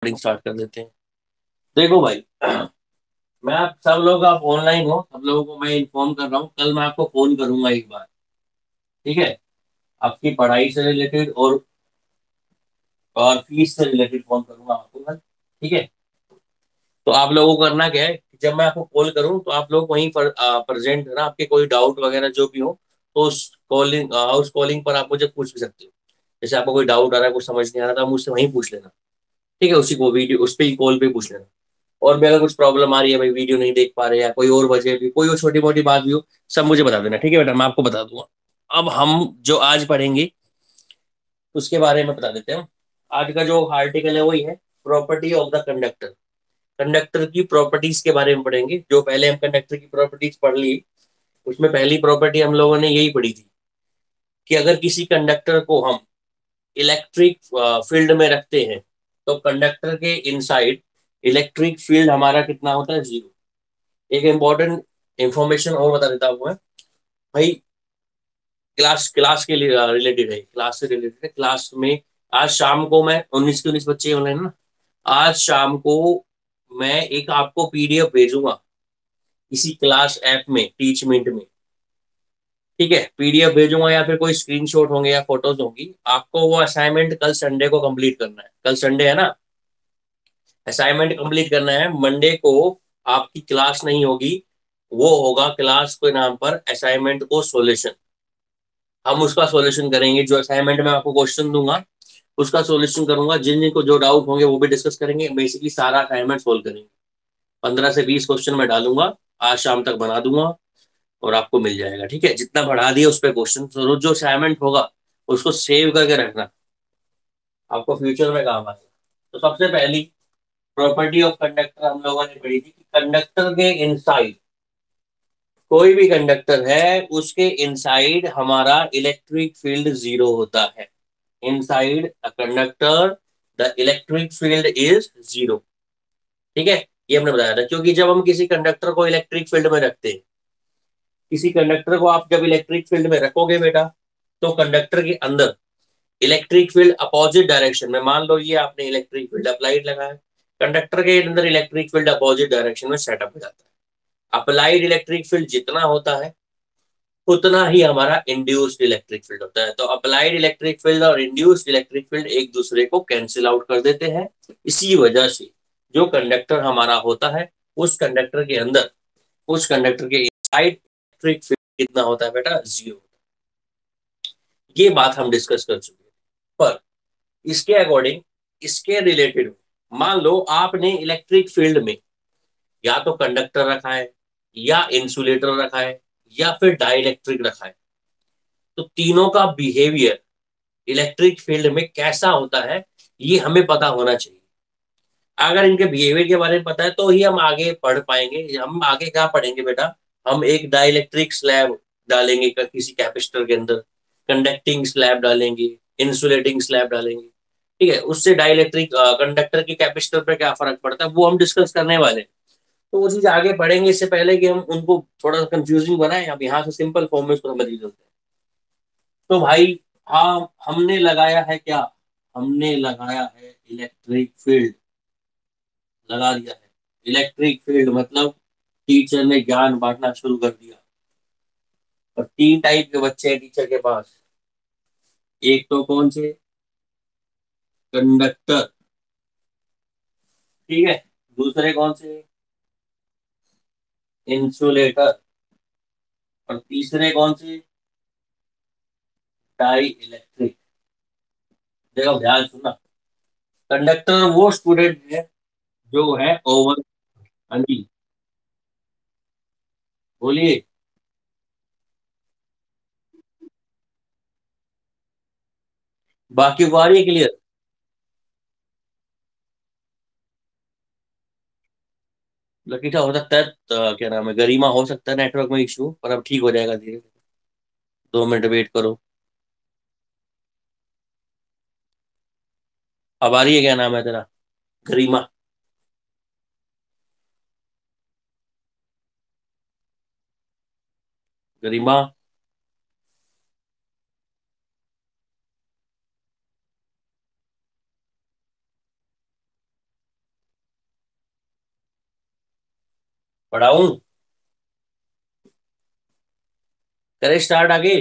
Recording start कर देते हैं। देखो भाई, मैं आप सब लोग आप ऑनलाइन हो, सब लोगों को मैं इन्फॉर्म कर रहा हूँ, कल मैं आपको फोन करूंगा एक बार। ठीक है? आपकी पढ़ाई से रिलेटेड और फीस से रिलेटेड फोन करूंगा आपको कल। ठीक है? तो आप लोगों को करना क्या है कि जब मैं आपको कॉल करूं तो आप लोग वहीं पर प्रेजेंट है ना, आपके कोई डाउट वगैरह जो भी हो तो उस कॉलिंग पर आप मुझे पूछ भी सकते हो। जैसे आपको कोई डाउट आ रहा है, कुछ समझ नहीं आ रहा था, मुझसे वहीं पूछ लेना। ठीक है? उसी को वीडियो उस पे ही कॉल पे पूछ लेना। और भी अगर कुछ प्रॉब्लम आ रही है, भाई वीडियो नहीं देख पा रहे या कोई और वजह भी, कोई और छोटी मोटी बात भी हो, सब मुझे बता देना। ठीक है बेटा? मैं आपको बता दूंगा। अब हम जो आज पढ़ेंगे उसके बारे में बता देते हैं। आज का जो आर्टिकल है वही है, property of the conductor. Conductor की प्रॉपर्टीज के बारे में पढ़ेंगे। जो पहले हम कंडक्टर की प्रॉपर्टीज पढ़ ली, उसमें पहली प्रॉपर्टी हम लोगों ने यही पढ़ी थी कि अगर किसी कंडक्टर को हम इलेक्ट्रिक फील्ड में रखते हैं तो कंडक्टर के इनसाइड इलेक्ट्रिक फील्ड हमारा कितना होता है? जीरो। एक इंपॉर्टेंट इंफॉर्मेशन और बता देता हूँ मैं भाई। क्लास क्लास के लिए रिलेटेड है, क्लास से रिलेटेड है। क्लास में आज शाम को मैं 19 के 19 बच्चे ऑनलाइन ना, आज शाम को मैं एक आपको पीडीएफ भेजूंगा इसी क्लास ऐप में, टीच मिनट में। ठीक है? पीडीएफ भेजूंगा या फिर कोई स्क्रीनशॉट होंगे या फोटोज होंगी, आपको वो असाइनमेंट कल संडे को कंप्लीट करना है। कल संडे है ना? असाइनमेंट कंप्लीट करना है मंडे को। आपकी क्लास नहीं होगी, वो होगा क्लास के नाम पर असाइनमेंट को सॉल्यूशन। हम उसका सॉल्यूशन करेंगे। जो असाइनमेंट में आपको क्वेश्चन दूंगा उसका सॉल्यूशन करूंगा। जिन जिनको जो डाउट होंगे वो भी डिस्कस करेंगे। बेसिकली सारा असाइनमेंट सोल्व करेंगे। 15 से 20 क्वेश्चन मैं डालूंगा, आज शाम तक बना दूंगा और आपको मिल जाएगा। ठीक है? जितना बढ़ा दिया उस पर क्वेश्चन, तो रोज जो असाइनमेंट होगा उसको सेव करके रखना, आपको फ्यूचर में काम आएगा। तो सबसे पहली प्रॉपर्टी ऑफ कंडक्टर हम लोगों ने पढ़ी थी कि कंडक्टर के इनसाइड, कोई भी कंडक्टर है उसके इनसाइड हमारा इलेक्ट्रिक फील्ड जीरो होता है। Inside a conductor the electric field is zero. ठीक है? ये हमने बताया था, क्योंकि जब हम किसी कंडक्टर को इलेक्ट्रिक फील्ड में रखते हैं, किसी कंडक्टर को आप जब इलेक्ट्रिक फील्ड में रखोगे बेटा, तो कंडक्टर के अंदर इलेक्ट्रिक फील्ड अपोजिट डायरेक्शन में, मान लो ये आपने इलेक्ट्रिक फील्ड अप्लाइड लगाया, कंडक्टर के अंदर इलेक्ट्रिक फील्ड अपोजिट डायरेक्शन में सेटअप हो जाता है। अप्लाइड इलेक्ट्रिक फील्ड जितना होता है उतना ही हमारा इंड्यूस्ड इलेक्ट्रिक फील्ड होता है। तो अप्लाइड इलेक्ट्रिक फील्ड और इंड्यूस्ड इलेक्ट्रिक फील्ड एक दूसरे को कैंसिल आउट कर देते हैं। इसी वजह से जो कंडक्टर हमारा होता है, उस कंडक्टर के अंदर, उस कंडक्टर के इनसाइड इलेक्ट्रिक फील्ड कितना होता है बेटा? जीरो। ये बात हम डिस्कस कर चुके हैं। पर इसके अकॉर्डिंग, इसके रिलेटेड, मान लो आपने इलेक्ट्रिक फील्ड में या तो कंडक्टर रखा है, या इंसुलेटर रखा है, या फिर डाइलेक्ट्रिक रखा है, तो तीनों का बिहेवियर इलेक्ट्रिक फील्ड में कैसा होता है ये हमें पता होना चाहिए। अगर इनके बिहेवियर के बारे में पता है तो ही हम आगे पढ़ पाएंगे। हम आगे क्या पढ़ेंगे बेटा? हम एक डाइलेक्ट्रिक स्लैब डालेंगे किसी कैपेसिटर के अंदर, कंडक्टिंग स्लैब डालेंगे, इंसुलेटिंग स्लैब डालेंगे। ठीक है? उससे डाइलेक्ट्रिक कंडक्टर की कैपेसिटर पर क्या फर्क पड़ता है वो हम डिस्कस करने वाले हैं। तो वो चीज आगे पढ़ेंगे, इससे पहले कि हम उनको थोड़ा कंफ्यूजिंग बनाएं, अब यहाँ से सिंपल फॉर्म में उसको समझ ही चलते हैं। तो भाई, हाँ, हमने लगाया है क्या? हमने लगाया है इलेक्ट्रिक फील्ड, लगा दिया है। इलेक्ट्रिक फील्ड मतलब टीचर ने ज्ञान बांटना शुरू कर दिया। और तीन टाइप के बच्चे हैं टीचर के पास। एक तो कौन से? कंडक्टर। ठीक है? दूसरे कौन से? इंसुलेटर। और तीसरे कौन से? Dielectric. देखो ध्यान सुनना, कंडक्टर वो स्टूडेंट है जो है ओवर। हाँ जी, बोलिए। बाकी को आ रही है क्लियर? लकीठा हो सकता है तो, क्या नाम है, गरिमा हो सकता है नेटवर्क में इशू, पर अब ठीक हो जाएगा धीरे धीरे। 2 मिनट वेट करो। अब आ रही है? क्या नाम है तेरा? गरिमा। गरिमा। पढ़ाऊं? करे स्टार्ट आगे?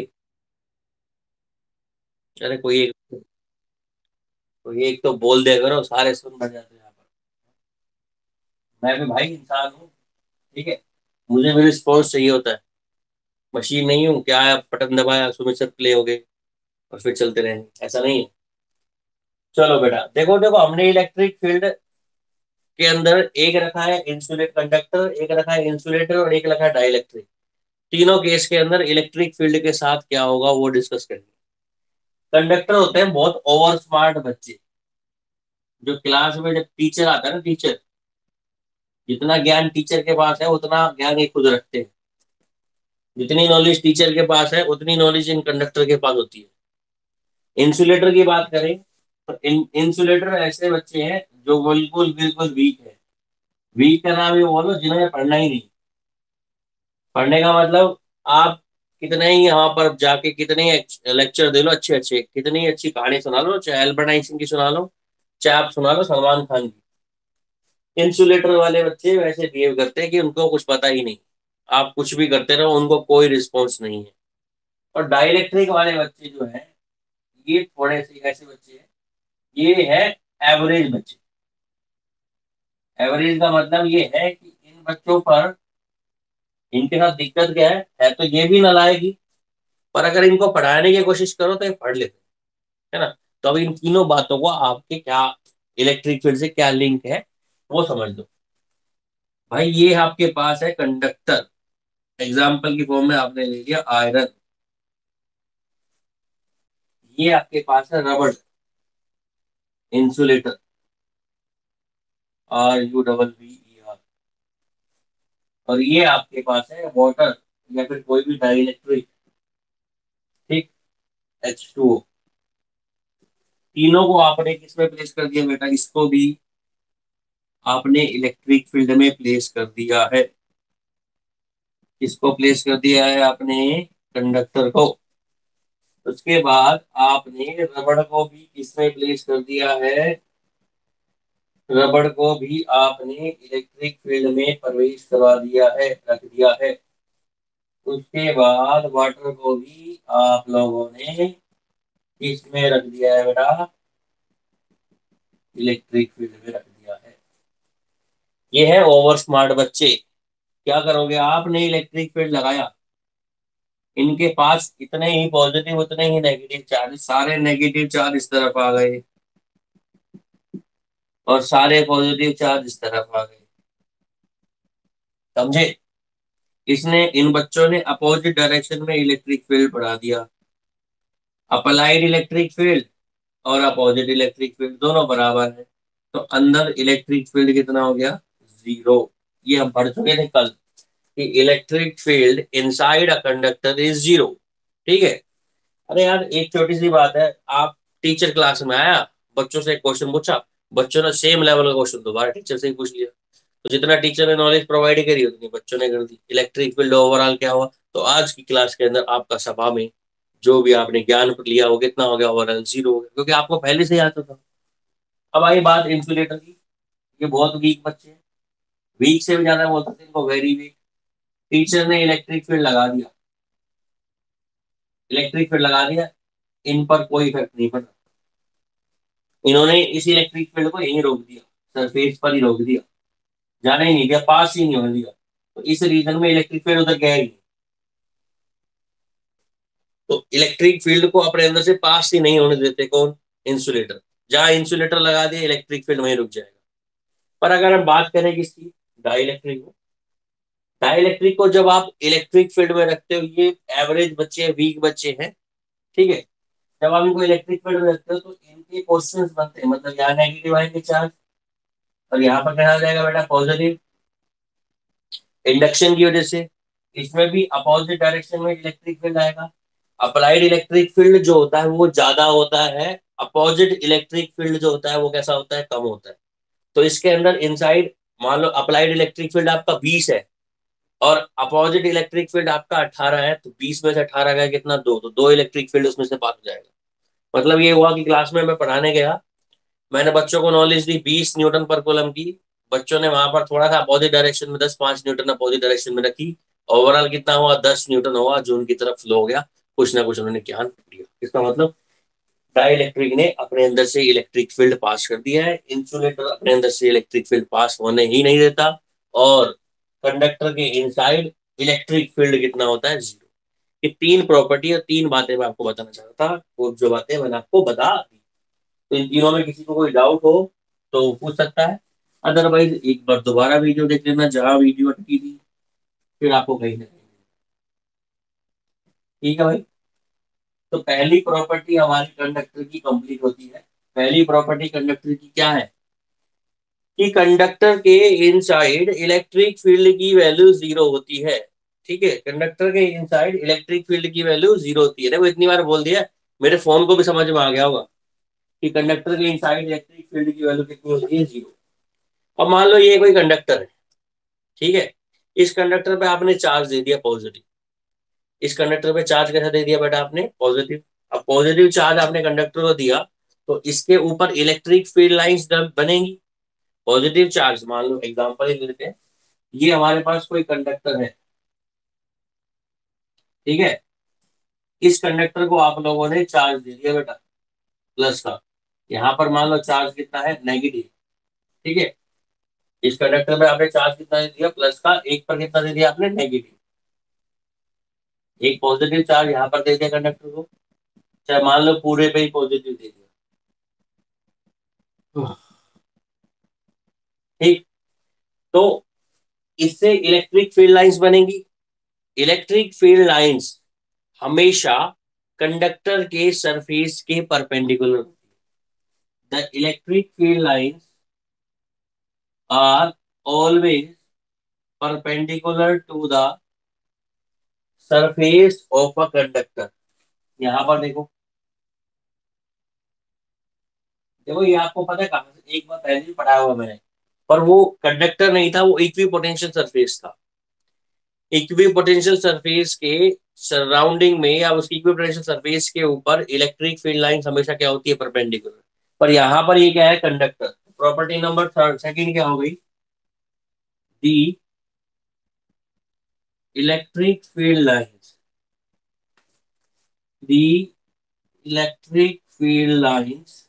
अरे कोई एक तो बोल दिया करो, सारे सुन बैठ जाते हैं यहाँ पर। मैं भी भाई इंसान हूँ, ठीक है, मुझे भी रिस्पॉन्स चाहिए होता है। मशीन नहीं हूँ क्या है, बटन दबाया सुबह से प्ले हो गए और फिर चलते रहेंगे, ऐसा नहीं है। चलो बेटा, देखो देखो, हमने इलेक्ट्रिक फील्ड के अंदर एक रखा है इंसुलेट कंडक्टर, एक रखा है इंसुलेटर और एक रखा है डाइलेक्ट्रिक। तीनों केस के अंदर इलेक्ट्रिक फील्ड के साथ क्या होगा वो डिस्कस करेंगे। कंडक्टर होते हैं बहुत ओवर स्मार्ट बच्चे, जो क्लास में जब टीचर आता है ना, टीचर, जितना ज्ञान टीचर के पास है उतना ज्ञान ये खुद रखते हैं। जितनी नॉलेज टीचर के पास है उतनी नॉलेज इन कंडक्टर के पास होती है। इंसुलेटर की बात करें तो इंसुलेटर ऐसे बच्चे हैं जो बिल्कुल बिल्कुल वीक है। वीक का नाम ये बोलो जिन्होंने पढ़ना ही नहीं। पढ़ने का मतलब, आप कितने ही यहाँ पर जाके कितने ही लेक्चर दे लो अच्छे अच्छे, कितनी ही अच्छी कहानी सुना लो, चाहे एल्बर्ट आइंस्टीन की सुना लो, चाहे आप सुना लो सलमान खान की, इंसुलेटर वाले बच्चे वैसे बिहेव करते हैं कि उनको कुछ पता ही नहीं। आप कुछ भी करते रहो उनको कोई रिस्पॉन्स नहीं है। और डाइलेक्ट्रिक वाले बच्चे जो है, ये थोड़े से ऐसे बच्चे हैं, ये है एवरेज बच्चे। एवरेज का मतलब ये है कि इन बच्चों पर, इनके साथ दिक्कत क्या है तो ये भी नालायक ही, पर अगर इनको पढ़ाने की कोशिश करो तो ये पढ़ लेते हैं, है ना। तो अब इन तीनों बातों को आपके क्या, इलेक्ट्रिक फील्ड से क्या लिंक है वो समझ लो। भाई ये आपके पास है कंडक्टर, एग्जाम्पल की फॉर्म में आपने ले लिया आयरन। ये आपके पास है रबड़, इंसुलेटर, RUBBER। और ये आपके पास है वाटर, या फिर कोई भी डाइलेक्ट्रिक, ठीक, H2O। तीनों को आपने किसमें प्लेस कर दिया बेटा, इसको भी आपने इलेक्ट्रिक फील्ड में प्लेस कर दिया है। किसको प्लेस कर दिया है आपने, कंडक्टर को। उसके बाद आपने रबड़ को भी किसमें प्लेस कर दिया है, रबड़ को भी आपने इलेक्ट्रिक फील्ड में प्रवेश करवा दिया है, रख दिया है। उसके बाद वाटर को भी आप लोगों ने किसमें रख दिया है बेटा, इलेक्ट्रिक फील्ड में रख दिया है। ये है ओवर स्मार्ट बच्चे। क्या करोगे, आपने इलेक्ट्रिक फील्ड लगाया, इनके पास इतने ही पॉजिटिव उतने ही नेगेटिव चार्ज, सारे नेगेटिव चार्ज इस तरफ आ गए और सारे पॉजिटिव चार्ज इस तरफ आ गए, समझे। इसने, इन बच्चों ने अपोजिट डायरेक्शन में इलेक्ट्रिक फील्ड बढ़ा दिया। अप्लाइड इलेक्ट्रिक फील्ड और अपोजिट इलेक्ट्रिक फील्ड दोनों बराबर है, तो अंदर इलेक्ट्रिक फील्ड कितना हो गया, जीरो। ये हम पढ़ चुके थे कल कि electric field inside a conductor is zero, ठीक है। अरे यार एक छोटी सी बात है, आप टीचर क्लास में आया, बच्चों से एक क्वेश्चन पूछा, बच्चों ने सेम लेवल का क्वेश्चन दोबारा टीचर से ही पूछ लिया, तो जितना टीचर ने नॉलेज प्रोवाइड करी उतनी बच्चों ने कर दी। इलेक्ट्रिक फील्ड ओवरऑल क्या हुआ, तो आज की क्लास के अंदर आपका सभा में जो भी आपने ज्ञान लिया वो कितना हो गया, ओवरऑल जीरो हो गया, क्योंकि आपको पहले से ही आता था। अब आई बात इंसुलेटर की, ये बहुत वीक बच्चे हैं, वीक से भी ज्यादा बोल सकते हैं इनको वेरी वीक। टीचर ने इलेक्ट्रिक फील्ड लगा दिया, इलेक्ट्रिक फील्ड लगा दिया, इन पर कोई इफेक्ट नहीं पड़ा। इन्होंने इस इलेक्ट्रिक फील्ड को यहीं रोक दिया, सरफेस पर ही रोक दिया, जाने ही नहीं दिया, पास ही नहीं होने दिया। तो इस रीजन में इलेक्ट्रिक फील्ड उधर गया ही नहीं। तो इलेक्ट्रिक फील्ड को अपने अंदर से पास ही नहीं होने देते कौन, इंसुलेटर। जहां इंसुलेटर लगा दिया इलेक्ट्रिक फील्ड वहीं रुक जाएगा। पर अगर हम बात करें किसकी, डाइलेक्ट्रिक को, डाइलेक्ट्रिक को जब आप इलेक्ट्रिक फील्ड में रखते हो, ये एवरेज बच्चे हैं, वीक बच्चे हैं, ठीक है। जब आप इनको इलेक्ट्रिक फील्ड में रखते हो तो इनके क्वेश्चंस बनते हैं, मतलब यहाँ नेगेटिव आएंगे चार्ज और यहाँ पर क्या आ जाएगा बेटा, पॉजिटिव, इंडक्शन की वजह से। इसमें भी अपोजिट डायरेक्शन में इलेक्ट्रिक फील्ड आएगा। अप्लाइड इलेक्ट्रिक फील्ड जो होता है वो ज्यादा होता है, अपोजिट इलेक्ट्रिक फील्ड जो होता है वो कैसा होता है, कम होता है। तो इसके अंदर इनसाइड, मान लो अप्लाइड इलेक्ट्रिक फील्ड आपका 20 है और अपोजिट इलेक्ट्रिक फील्ड आपका 18 है, तो 20 में से 18 का कितना, दो, तो दो इलेक्ट्रिक फील्ड उसमें से पास हो जाएगा। मतलब ये हुआ कि क्लास में मैं पढ़ाने गया, मैंने बच्चों को नॉलेज दी 20 न्यूटन पर कूलम की, बच्चों ने वहां पर थोड़ा सा अपोजिट डायरेक्शन में 10-5 न्यूटन अपोजिट डायरेक्शन में रखी, ओवरऑल कितना हुआ, 10 न्यूटन हुआ, जो उनकी तरफ फ्लो हो गया। कुछ ना कुछ उन्होंने ज्ञान दिया। इसका मतलब डाइलेक्ट्रिक ने अपने अंदर से इलेक्ट्रिक फील्ड पास कर दिया है, इंसुलेटर अपने अंदर से इलेक्ट्रिक फील्ड पास होने ही नहीं देता। और कंडक्टर के इनसाइड इलेक्ट्रिक फील्ड कितना होता है, 0। ये तीन प्रॉपर्टी और तीन बातें मैं आपको बताना चाहता था, वो जो बातें मैंने आपको बता दी। तो इन तीनों में किसी को कोई डाउट हो तो वो पूछ सकता है, अदरवाइज एक बार दोबारा वीडियो देख लेना जहां वीडियो अटकी थी, फिर आपको कहीं ना कहीं। ठीक है भाई। तो पहली प्रॉपर्टी हमारी कंडक्टर की कंप्लीट होती है। पहली प्रॉपर्टी कंडक्टर की क्या है, कि कंडक्टर के इनसाइड इलेक्ट्रिक फील्ड की वैल्यू 0 होती है। ठीक है, कंडक्टर के इनसाइड इलेक्ट्रिक फील्ड की वैल्यू 0 होती है। देखो इतनी बार बोल दिया, मेरे फोन को भी समझ में आ गया होगा कि कंडक्टर के इनसाइड इलेक्ट्रिक फील्ड की वैल्यू कितनी होती है, 0। अब मान लो ये कोई कंडक्टर है, ठीक है। इस कंडक्टर पे आपने चार्ज दे दिया पॉजिटिव। इस कंडक्टर पे चार्ज कैसा दे दिया बेटा आपने, पॉजिटिव। अब पॉजिटिव चार्ज आपने कंडक्टर को दिया, तो इसके ऊपर इलेक्ट्रिक फील्ड लाइंस बनेंगी। पॉजिटिव चार्ज, मान लो एग्जांपल ही लेते हैं, ये हमारे पास कोई कंडक्टर है, ठीक है। इस कंडक्टर को आप लोगों ने चार्ज दे दिया बेटा, प्लस का। यहाँ पर मान लो चार्ज कितना है, नेगेटिव। ठीक है, इस कंडक्टर पे आपने चार्ज कितना दे दिया, प्लस का। एक पर कितना दे दिया आपने, नेगेटिव। एक पॉजिटिव चार्ज यहाँ पर दे दिया कंडक्टर को, चाहे मान लो पूरे पे ही पॉजिटिव दे दिया। ठीक। तो इससे इलेक्ट्रिक फील्ड लाइंस बनेंगी। इलेक्ट्रिक फील्ड लाइंस हमेशा कंडक्टर के सरफेस के perpendicular. The electric field lines are always perpendicular to the surface of a conductor. यहां पर देखो, देखो ये आपको पता है कहां से, एक बार पहले भी पढ़ाया हुआ मैंने। पर वो कंडक्टर नहीं था, वो इक्वी पोटेंशियल सरफेस था। इक्वी पोटेंशियल सरफेस के सराउंडिंग में या उसकी इक्वी पोटेंशियल सरफेस के ऊपर इलेक्ट्रिक फील्ड लाइन हमेशा क्या होती है, परपेंडिकुलर। पर यहाँ पर ये क्या है, conductor. Property number third second क्या हो गई, दी electric field lines, the electric field lines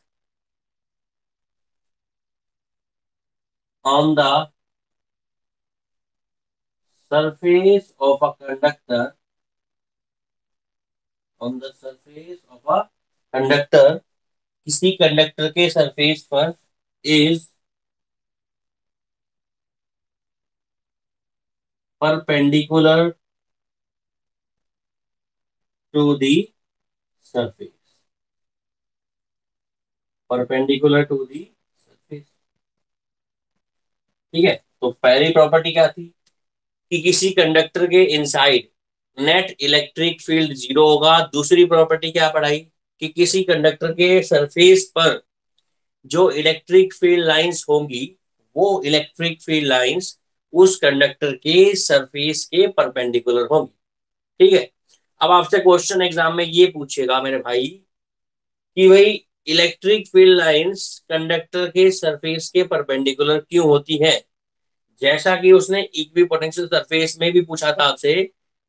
on the surface of a conductor, on the surface of a conductor, किसी कंडक्टर के सरफेस पर, is perpendicular to the surface, perpendicular to the surface. ठीक है, तो पहली प्रॉपर्टी क्या थी, कि किसी कंडक्टर के इनसाइड नेट इलेक्ट्रिक फील्ड 0 होगा। दूसरी प्रॉपर्टी क्या पढ़ाई, कि किसी कंडक्टर के सरफेस पर जो इलेक्ट्रिक फील्ड लाइंस होंगी, वो इलेक्ट्रिक फील्ड लाइंस उस कंडक्टर के सरफेस के परपेंडिकुलर होंगी। ठीक है। अब आपसे क्वेश्चन एग्जाम में ये पूछेगा मेरे भाई, कि भाई इलेक्ट्रिक फील्ड लाइंस कंडक्टर के सरफेस के परपेंडिकुलर क्यों होती है। जैसा कि उसने इक्वी पोटेंशियल सरफेस में भी पूछा था आपसे,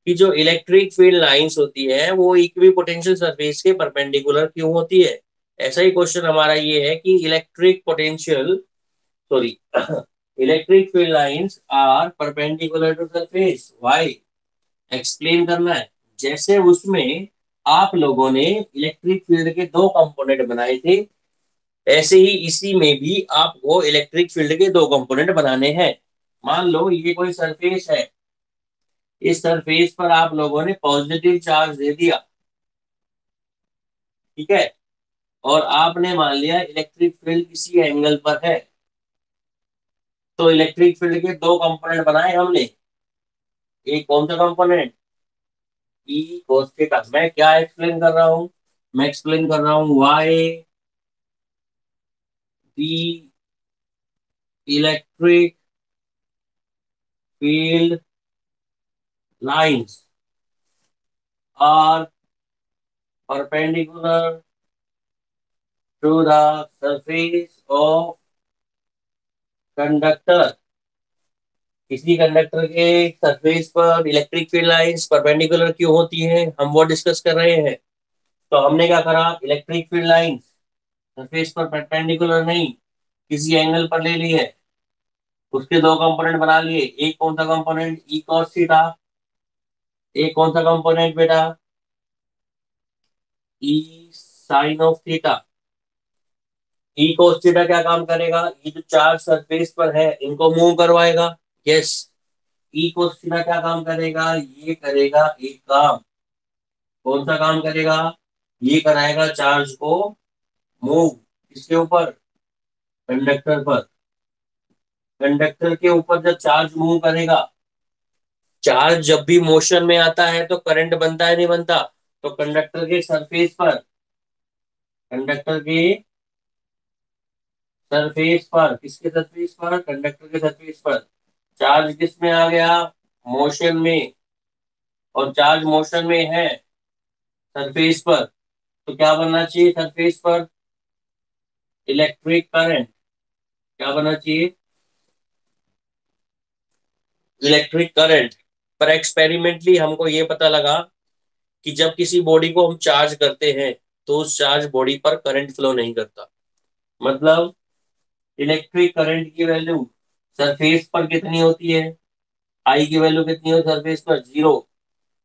कि जो इलेक्ट्रिक फील्ड लाइंस होती है वो इक्वी पोटेंशियल सरफेस के परपेंडिकुलर क्यों होती है। ऐसा ही क्वेश्चन हमारा ये है कि electric potential, sorry, electric field lines are perpendicular to surface, why, explain करना है। जैसे उसमें आप लोगों ने इलेक्ट्रिक फील्ड के दो कंपोनेंट बनाए थे, ऐसे ही इसी में भी आपको इलेक्ट्रिक फील्ड के दो कंपोनेंट बनाने हैं। मान लो ये कोई सरफेस है, इस सरफेस पर आप लोगों ने पॉजिटिव चार्ज दे दिया, ठीक है। और आपने मान लिया इलेक्ट्रिक फील्ड किसी एंगल पर है, तो इलेक्ट्रिक फील्ड के दो कंपोनेंट बनाए हमने। एक कौन सा कंपोनेंट, ई cos थीटा। मैं क्या एक्सप्लेन कर रहा हूँ, मैं एक्सप्लेन कर रहा हूँ why the electric field lines are perpendicular to the surface of conductor, किसी कंडक्टर के सरफेस पर इलेक्ट्रिक फील्ड लाइंस परपेंडिकुलर क्यों होती है, हम वो डिस्कस कर रहे हैं। तो हमने क्या करा, इलेक्ट्रिक फील्ड लाइंस सरफेस पर परपेंडिकुलर नहीं, किसी एंगल पर ले ली है, उसके दो कंपोनेंट बना लिए। एक कौन सा कंपोनेंट, ई कॉस थीटा। एक कौन सा कंपोनेंट बेटा, E sine of theta. E cos theta क्या काम करेगा, ये जो चार सरफेस पर है इनको मूव करवाएगा। यस, ई cos थीटा क्या काम करेगा, ये करेगा एक काम। कौन सा काम करेगा, ये कराएगा चार्ज को मूव। किसके ऊपर, कंडक्टर पर। कंडक्टर के ऊपर जब चार्ज मूव करेगा, चार्ज जब भी मोशन में आता है तो करंट बनता है नहीं बनता। तो कंडक्टर के सरफेस पर, कंडक्टर के सरफेस पर, किसके सरफेस पर, कंडक्टर के सरफेस पर चार्ज किस में आ गया, मोशन में। और चार्ज मोशन में है सरफेस पर, तो क्या बनना चाहिए सरफेस पर, इलेक्ट्रिक करंट। क्या बनना चाहिए, इलेक्ट्रिक करंट। पर एक्सपेरिमेंटली हमको ये पता लगा कि जब किसी बॉडी को हम चार्ज करते हैं तो उस चार्ज बॉडी पर करंट फ्लो नहीं करता। मतलब इलेक्ट्रिक करंट की वैल्यू सरफेस पर कितनी होती है, आई की वैल्यू कितनी होती है सरफेस पर, जीरो।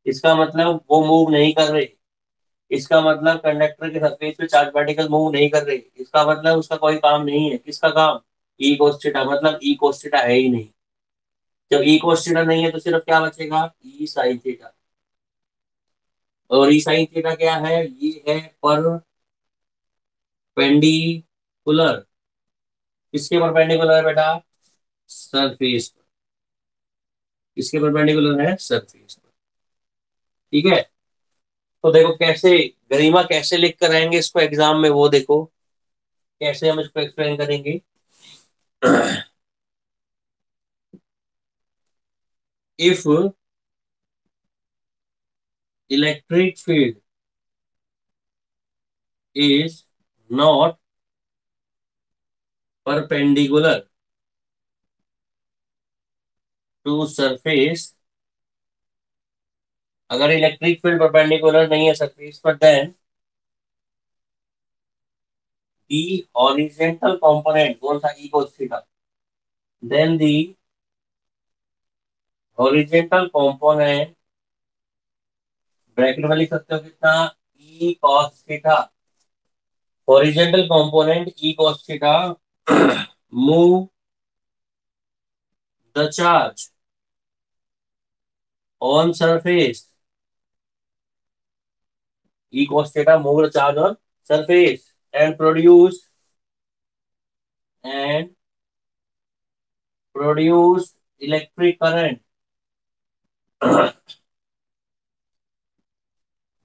इसका मतलब वो मूव नहीं कर रहे। इसका मतलब कंडक्टर के सरफेस पे चार्ज पार्टिकल मूव नहीं कर रहे। इसका मतलब उसका कोई काम नहीं है। किसका काम, ई cos थीटा। मतलब ई cos थीटा है ही नहीं। जब ई cos थीटा नहीं है तो सिर्फ क्या बचेगा, ई साइन थीटा। और ई साइन थीटा क्या है, ये है परपेंडिकुलर। किसके परपेंडिकुलर है बेटा, सरफेस पर। किसके परपेंडिकुलर है, सरफेस पर। ठीक है। तो देखो कैसे, गरिमा कैसे लिख कर आएंगे इसको एग्जाम में, वो देखो कैसे हम इसको एक्सप्लेन करेंगे। If electric field is not perpendicular to surface, अगर इलेक्ट्रिक फील्ड परपेंडिकुलर नहीं है सरफेस पर, देन दी हॉरिजेंटल कंपोनेंट, कौन सा, ई cos थीटा, देन दी हॉरिजेंटल कंपोनेंट, ब्रैकेट में लिख सकते हो कितना, ई cos theta. Horizontal component E cos theta move the charge on surface, E cos theta move the charge on surface and and produce electric current.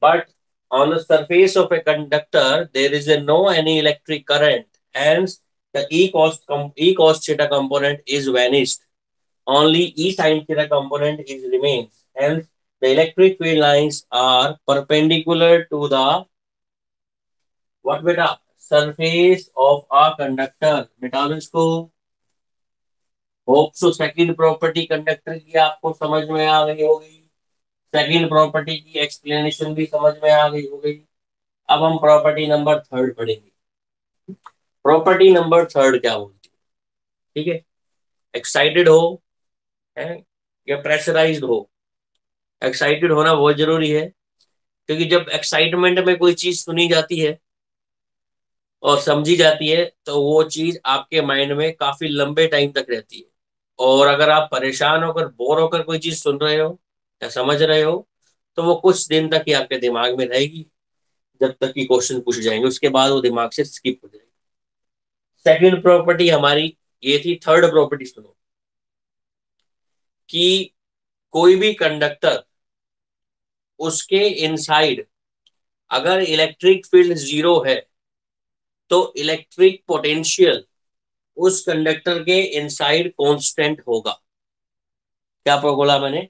But on the surface of a conductor there is a no any electric current. Hence the e cos theta component is vanished. Only e sin theta component is remains. Hence the electric field lines are perpendicular to the what beta, surface of a conductor. मिटा दो इसको। Hope so second property conductor की आपको समझ में आ गई होगी। Second property की एक्सप्लेनेशन भी समझ में आ गई होगी। अब हम प्रॉपर्टी नंबर थर्ड पढ़ेंगे। प्रॉपर्टी नंबर थर्ड क्या बोलती है, ठीक है। एक्साइटेड हो, है, या प्रेशराइज्ड हो। एक्साइटेड होना बहुत जरूरी है, क्योंकि जब एक्साइटमेंट में कोई चीज सुनी जाती है और समझी जाती है तो वो चीज आपके माइंड में काफी लंबे टाइम तक रहती है। और अगर आप परेशान होकर, बोर होकर कोई चीज सुन रहे हो या समझ रहे हो तो वो कुछ दिन तक ही आपके दिमाग में रहेगी, जब तक कि क्वेश्चन पूछे जाएंगे, उसके बाद वो दिमाग से स्किप हो जाएगी। सेकंड प्रॉपर्टी हमारी ये थी। थर्ड प्रॉपर्टी सुनो, कि कोई भी कंडक्टर, उसके इनसाइड अगर इलेक्ट्रिक फील्ड जीरो है तो इलेक्ट्रिक पोटेंशियल उस कंडक्टर के इनसाइड कांस्टेंट होगा। क्या बोला मैंने,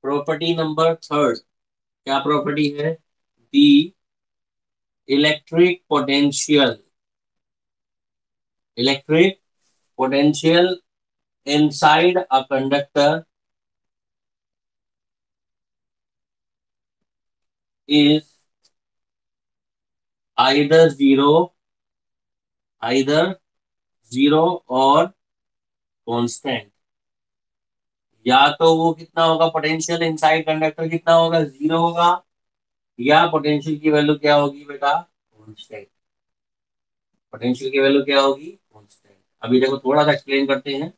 प्रॉपर्टी नंबर थर्ड क्या प्रॉपर्टी है, the electric potential, electric potential inside a conductor is either zero, either zero और कांस्टेंट। या तो वो कितना होगा, पोटेंशियल इनसाइड कंडक्टर कितना होगा, जीरो होगा, या पोटेंशियल की वैल्यू क्या होगी बेटा, कांस्टेंट। पोटेंशियल की वैल्यू क्या होगी, कांस्टेंट। अभी देखो थोड़ा सा एक्सप्लेन करते हैं।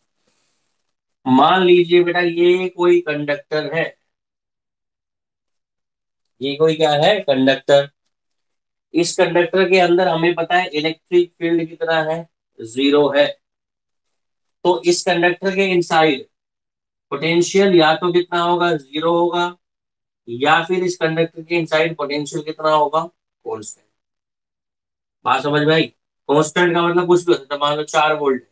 मान लीजिए बेटा ये कोई कंडक्टर है, ये कोई क्या है, कंडक्टर। इस कंडक्टर के अंदर हमें पता है इलेक्ट्रिक फील्ड कितना है, जीरो है। तो इस कंडक्टर के इनसाइड पोटेंशियल या तो कितना होगा, जीरो होगा, या फिर इस कंडक्टर के इनसाइड पोटेंशियल कितना होगा, कांस्टेंट। बात समझ में आई। कांस्टेंट का मतलब कुछ भी हो सकता है, मान लो 4 वोल्ट है,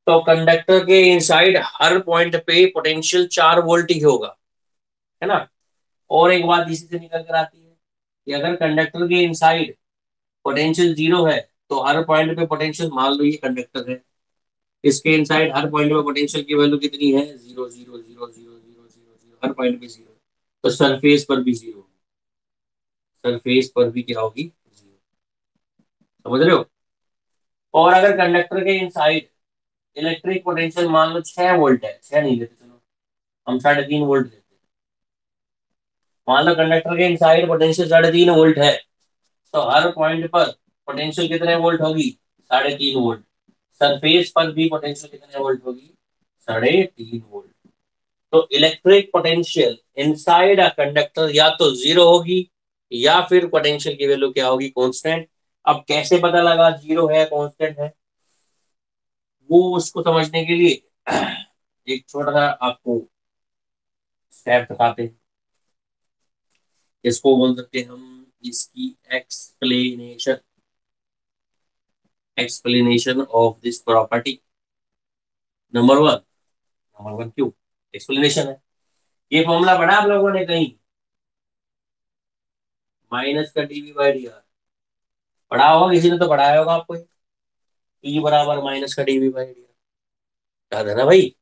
तो कंडक्टर के इनसाइड हर पॉइंट पे पोटेंशियल 4 वोल्ट ही होगा, है ना। और एक बात इसी से निकल कर आती है कि अगर कंडक्टर के इनसाइड पोटेंशियल जीरो है, तो हर पॉइंट पे पोटेंशियल, मान लो ये कंडक्टर है, इसके इनसाइड हर पॉइंट पे पोटेंशियल की वैल्यू कितनी है, zero zero zero zero zero zero zero, हर पॉइंट पे जीरो। तो सरफेस पर भी जीरो, सरफेस पर भी क्या होगी, जीरो। समझ रहे हो। और अगर कंडक्टर के इनसाइड इलेक्ट्रिक पोटेंशियल मान लो 6 वोल्ट है, 6 नहीं लेते चलो, हम 3.5 वोल्ट लेते हैं। मान लो कंडक्टर के इनसाइड पोटेंशियल 3.5 वोल्ट है, तो हर पॉइंट पर पोटेंशियल कितने वोल्ट होगी, 3.5 वोल्ट। सरफेस पर भी पोटेंशियल कितने वोल्ट होगी, 3.5 वोल्ट। तो electric potential inside a conductor या तो जीरो होगी, या फिर पोटेंशियल की वैल्यू क्या होगी, कांस्टेंट। अब कैसे पता लगा जीरो है कांस्टेंट है, वो उसको समझने के लिए एक छोटा सा आपको स्टेप बताते हैं। इसको बोल सकते हैं हम इसकी explanation, explanation of this property. Number 1, number 1 क्यों एक्सप्लेनेशन है। ये फॉर्मूला पढ़ा आप लोगों ने कहीं, माइनस का डीवी बाई डी आर, पढ़ा होगा, किसी ने तो पढ़ाया होगा आपको। ई बराबर माइनस का डीवी बाई डी आर, याद है ना भाई।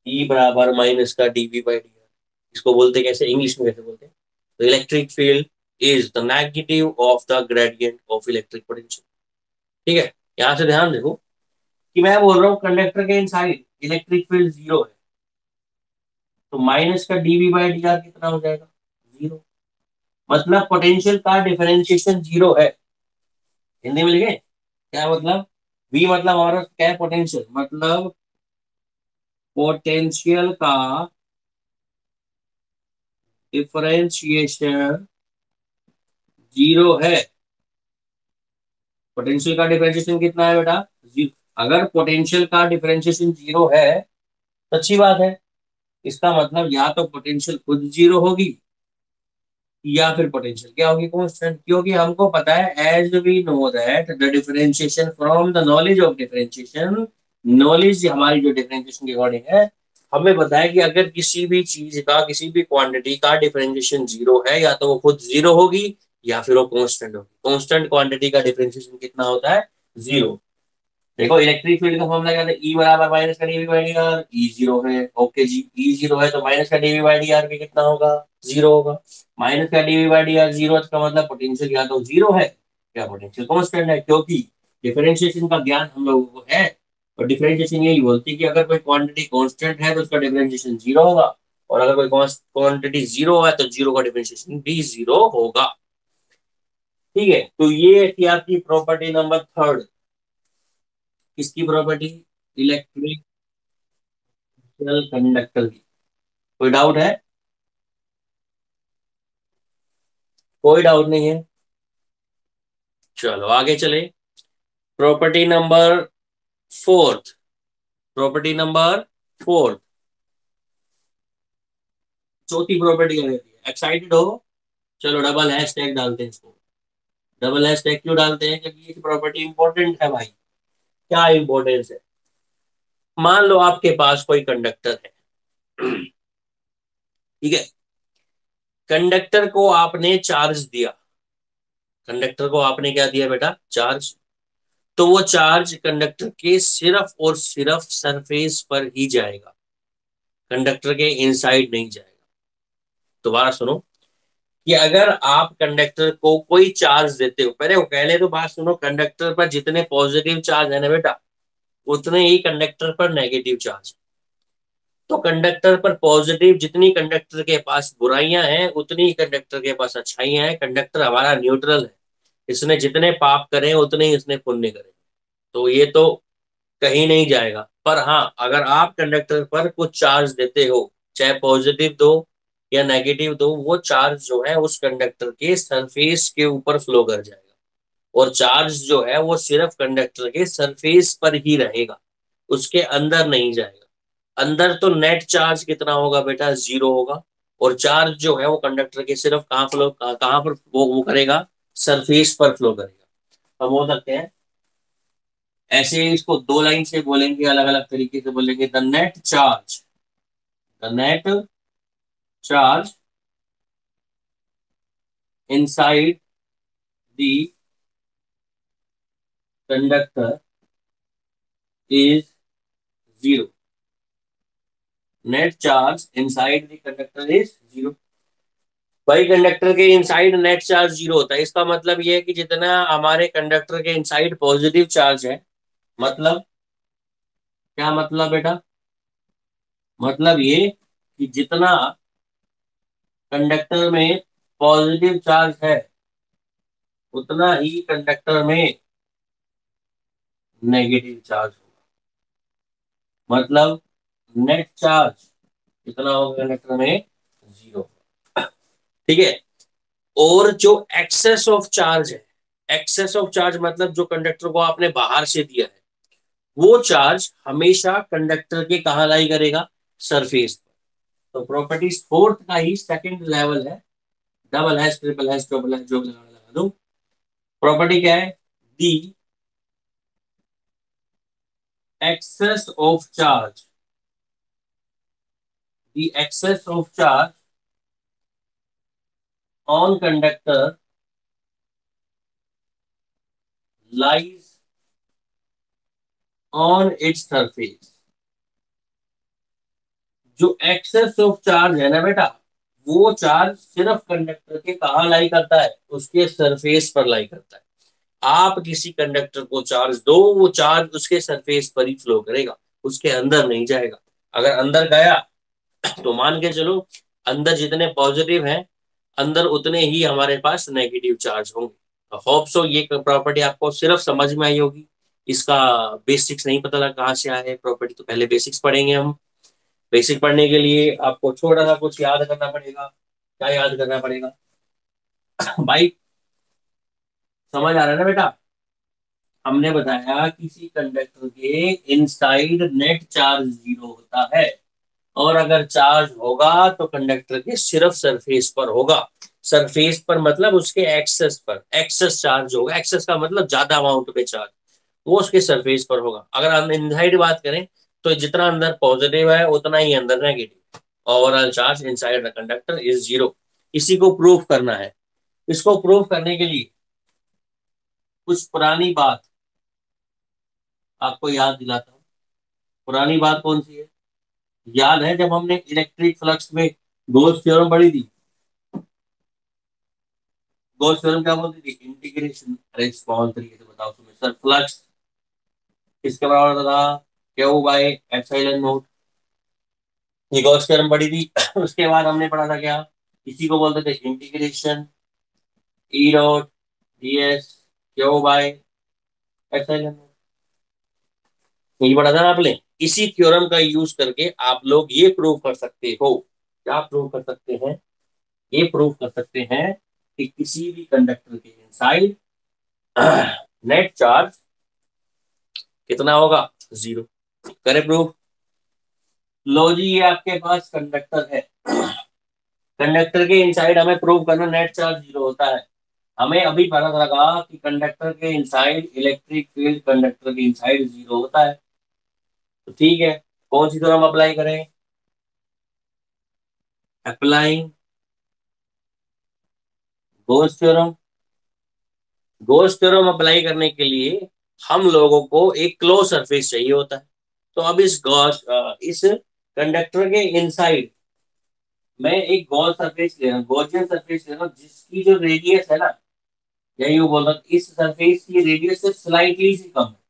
ई बराबर माइनस का डीवी बाई डी आर, इसको बोलते कैसे, इंग्लिश में कैसे बोलते हैं, तो electric field is the negative of the gradient of electric potential. ठीक है। यहां से ध्यान देखो कि मैं बोल रहा हूँ कंडक्टर के इनसाइड इलेक्ट्रिक फील्ड जीरो है, तो माइनस का डीवी बाई डी आर कितना हो जाएगा, जीरो। मतलब पोटेंशियल का डिफरेंशिएशन जीरो है। हिंदी में लिखे क्या मतलब, वी मतलब हमारा क्या है, पोटेंशियल, मतलब पोटेंशियल का डिफरेंशिएशन जीरो है। पोटेंशियल का डिफरेंशिएशन कितना है बेटा, जीरो। अगर पोटेंशियल का डिफरेंशिएशन जीरो है तो अच्छी बात है, इसका मतलब या तो पोटेंशियल खुद जीरो होगी, या फिर पोटेंशियल क्या होगी, कांस्टेंट। क्योंकि हमको पता है, as we know that the differentiation from the knowledge of differentiation, knowledge हमारी जो डिफरेंशिएशन के अकॉर्डिंग है, हमें पता है कि अगर किसी भी चीज का, किसी भी क्वांटिटी का डिफरेंशिएशन जीरो है, या तो वो खुद जीरो होगी, या फिर वो कांस्टेंट होगी। कांस्टेंट क्वांटिटी का डिफरेंशिएशन कितना होता है, जीरो। देखो इलेक्ट्रिक फील्ड का फॉर्मूला क्या है, ई बराबर माइनस का D V by D R. E zero है, ओके जी, ई जीरो है तो माइनस का डीवी बाई डी आर भी कितना होगा, जीरो होगा। माइनस का D V by D R zero का मतलब पोटेंशियल या तो जीरो है, या पोटेंशियल कांस्टेंट है। क्योंकि डिफरेंशिएशन का ज्ञान हम लोगों को है, और डिफरेंशिएशन यही बोलती है कि अगर कोई क्वांटिटी कांस्टेंट है तो उसका डिफरेंशिएशन जीरो होगा, और अगर कोई क्वांटिटी जीरो है तो जीरो का डिफरेंशिएशन भी जीरो होगा। ठीक है, तो ये थी आपकी प्रॉपर्टी नंबर 3। किसकी प्रॉपर्टी, इलेक्ट्रिक कंडक्टर की। कोई डाउट है, कोई डाउट नहीं है। चलो आगे चले। प्रॉपर्टी नंबर 4, प्रॉपर्टी नंबर 4, चौथी प्रॉपर्टी क्या कहती है, एक्साइटेड हो। चलो डबल हैश टैग डालते हैं इसको। डबल हैश टैग क्यों डालते हैं, क्योंकि ये प्रॉपर्टी इंपॉर्टेंट है भाई। क्या इंपॉर्टेंस है, मान लो आपके पास कोई कंडक्टर है, ठीक है। कंडक्टर को आपने चार्ज दिया, कंडक्टर को आपने क्या दिया बेटा, चार्ज। तो वो चार्ज कंडक्टर के सिर्फ और सिर्फ सरफेस पर ही जाएगा, कंडक्टर के इनसाइड नहीं जाएगा। दोबारा सुनो, कि अगर आप कंडक्टर को कोई चार्ज देते हो, पहले तो बात सुनो, कंडक्टर पर जितने पॉजिटिव चार्ज है ना बेटा, उतने ही कंडक्टर पर नेगेटिव चार्ज। तो कंडक्टर पर पॉजिटिव, जितनी कंडक्टर के पास बुराइयां हैं उतनी ही कंडक्टर के पास अच्छाइयां हैं। कंडक्टर हमारा न्यूट्रल है, इसने जितने पाप करे उतने ही इसने पुण्य करे। तो ये तो कहीं नहीं जाएगा। पर हाँ, अगर आप कंडक्टर पर कुछ चार्ज देते हो, चाहे पॉजिटिव दो या नेगेटिव दो, वो चार्ज जो है उस कंडक्टर के सरफेस के ऊपर फ्लो कर जाएगा। और चार्ज जो है वो सिर्फ कंडक्टर के सरफेस पर ही रहेगा, उसके अंदर नहीं जाएगा। अंदर तो नेट चार्ज कितना होगा बेटा, 0 होगा। और चार्ज जो है वो कंडक्टर के सिर्फ कहाँ पर वो करेगा, सरफेस पर फ्लो करेगा। अब हो सकते हैं ऐसे, इसको दो लाइन से बोलेंगे, अलग अलग तरीके से बोलेंगे। The net charge inside the conductor is 0। Net charge inside the conductor is 0। भाई कंडक्टर के इनसाइड नेट चार्ज 0 होता है, इसका मतलब ये है कि जितना हमारे कंडक्टर के इनसाइड पॉजिटिव चार्ज है, मतलब क्या मतलब बेटा, मतलब ये कि जितना कंडक्टर में पॉजिटिव चार्ज है उतना ही कंडक्टर में नेगेटिव चार्ज होगा। मतलब नेट चार्ज कितना होगा कंडक्टर में, 0। ठीक है। और जो एक्सेस ऑफ चार्ज है, एक्सेस ऑफ चार्ज मतलब जो कंडक्टर को आपने बाहर से दिया है, वो चार्ज हमेशा कंडक्टर के कहाँ लाई करेगा, सरफेस पर। तो प्रॉपर्टीज फोर्थ का ही सेकंड लेवल है, double hash triple hash double hash जो लगा दो। प्रॉपर्टी क्या है, the excess of charge, the excess of charge on conductor lies on its surface। जो एक्सेस ऑफ चार्ज है ना बेटा, वो चार्ज सिर्फ कंडक्टर के कहाँ लाई करता है, उसके सरफेस पर लाई करता है। आप किसी कंडक्टर को चार्ज दो, वो चार्ज उसके सरफेस पर ही फ्लो करेगा, उसके अंदर नहीं जाएगा। अगर अंदर गया तो मान के चलो, अंदर जितने पॉजिटिव हैं अंदर उतने ही हमारे पास नेगेटिव चार्ज होंगे। होप सो ये प्रॉपर्टी आपको सिर्फ समझ में आई होगी। इसका बेसिक्स नहीं पता लगा कहाँ से आया है प्रॉपर्टी, तो पहले बेसिक्स पढ़ेंगे हम। बेसिक पढ़ने के लिए आपको छोटा सा कुछ याद करना पड़ेगा। क्या याद करना पड़ेगा भाई, समझ आ रहा है ना बेटा। हमने बताया किसी कंडक्टर के इनसाइड नेट चार्ज 0 होता है, और अगर चार्ज होगा तो कंडक्टर के सिर्फ सरफेस पर होगा। सरफेस पर मतलब उसके एक्सेस पर, एक्सेस चार्ज होगा। एक्सेस का मतलब ज्यादा अमाउंट पे चार्ज, वो उसके सरफेस पर होगा। अगर हम इनसाइड बात करें तो जितना अंदर पॉजिटिव है उतना ही अंदर negative. Overall charge inside the conductor is 0। इसी को प्रूव करना है। इसको प्रूव करने के लिए कुछ पुरानी बात आपको याद दिलाता हूँ। पुरानी बात कौन सी है, याद है जब हमने इलेक्ट्रिक फ्लक्स में गोल्स थ्योरम पढ़ी थी। गोल्स थ्योरम क्या बोलती थी, इंटीग्रेशन, अरे स्मॉल तरीके से बताओ तुम्हें सर, फ्लक्स किसके बराबर होता था, क्यू बाई एप्सिलॉन नॉट। ये गॉस थ्योरम पढ़ी थी उसके बाद हमने पढ़ा था क्या, इसी को बोलते थे integration E dot DS Q by epsilon. यही पढ़ा था ना आपने। इसी थ्योरम का यूज करके आप लोग ये प्रूव कर सकते हो, क्या प्रूव कर सकते हैं, ये प्रूव कर सकते हैं कि किसी भी कंडक्टर के इनसाइड नेट चार्ज कितना होगा, 0। करे प्रूफ। लो जी, ये आपके पास कंडक्टर है, कंडक्टर के इनसाइड हमें प्रूव करना नेट चार्ज 0 होता है। हमें अभी पता लगा कि कंडक्टर के इनसाइड इलेक्ट्रिक फील्ड कंडक्टर के इनसाइड 0 होता है। तो ठीक है, कौन सी थ्योरम अप्लाई करें, अप्लाइंग गोस थ्योरम। गोस थ्योरम अप्लाई करने के लिए हम लोगों को एक क्लोज सरफेस चाहिए होता है। तो अब इस कंडक्टर के इनसाइड मैं एक गॉस सरफेस ले रहा हूँ, गॉसियन सरफेस ले रहा हूँ, जिसकी जो रेडियस है ना, या यूं बोल रहा हूँ, इस सरफेस की रेडियस से स्लाइटली सी कम है।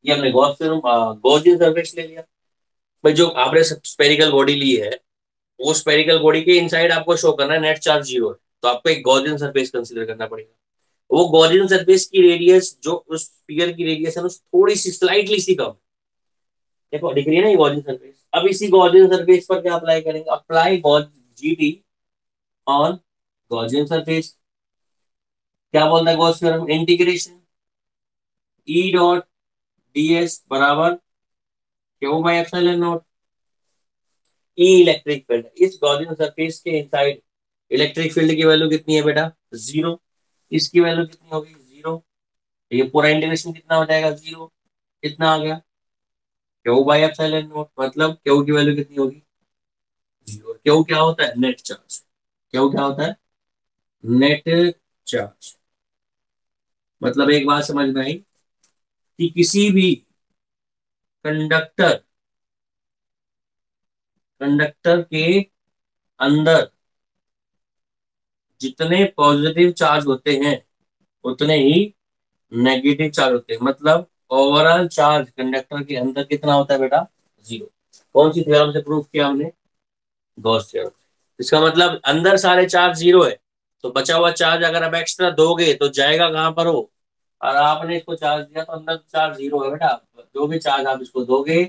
ये हमने गॉसियन सरफेस ले लिया। भाई जो आपने स्पेरिकल बॉडी ली है, वो स्पेरिकल बॉडी के इनसाइड आपको शो करना है नेट चार्ज जीरो है, तो आपको एक गॉसियन सरफेस कंसीडर करना पड़ेगा। वो गॉसियन सरफेस की रेडियस जो उस स्फीयर की रेडियस है ना, थोड़ी सी स्लाइटली सी कम। देखो दिख रही है ना ये गॉसियन सरफेस। अब इसी गॉसियन सरफेस पर क्या अप्लाई करेंगे, apply Gauss GT on Gaussian surface. क्या बोलता है Gauss theorem, integration E dot ds बराबर Q by epsilon naught. E electric field, इस गॉसियन सरफेस के इनसाइड इलेक्ट्रिक फील्ड की वैल्यू कितनी है बेटा, जीरो। इसकी वैल्यू कितनी होगी, जीरो। ये पूरा इंटीग्रेशन कितना हो जाएगा, जीरो। कितना आ गया, क्यू बाई एप्सिलॉन नॉट, मतलब क्यू की वैल्यू कितनी होगी, जीरो। क्यू क्या होता है, नेट चार्ज। क्यू क्या होता है, नेट चार्ज। मतलब एक बात समझ में आई कि किसी भी कंडक्टर कंडक्टर के अंदर जितने पॉजिटिव चार्ज होते हैं उतने ही नेगेटिव चार्ज होते हैं। मतलब ओवरऑल चार्ज कंडक्टर के अंदर कितना होता है बेटा, जीरो। कौन सी थ्योरम से प्रूव किया हमने, गॉस थ्योरम। इसका मतलब अंदर सारे चार्ज जीरो है, तो बचा हुआ चार्ज अगर आप एक्स्ट्रा दोगे तो जाएगा कहां पर हो। और आपने इसको चार्ज दिया तो अंदर चार्ज जीरो है बेटा। जो भी चार्ज आप इसको दोगे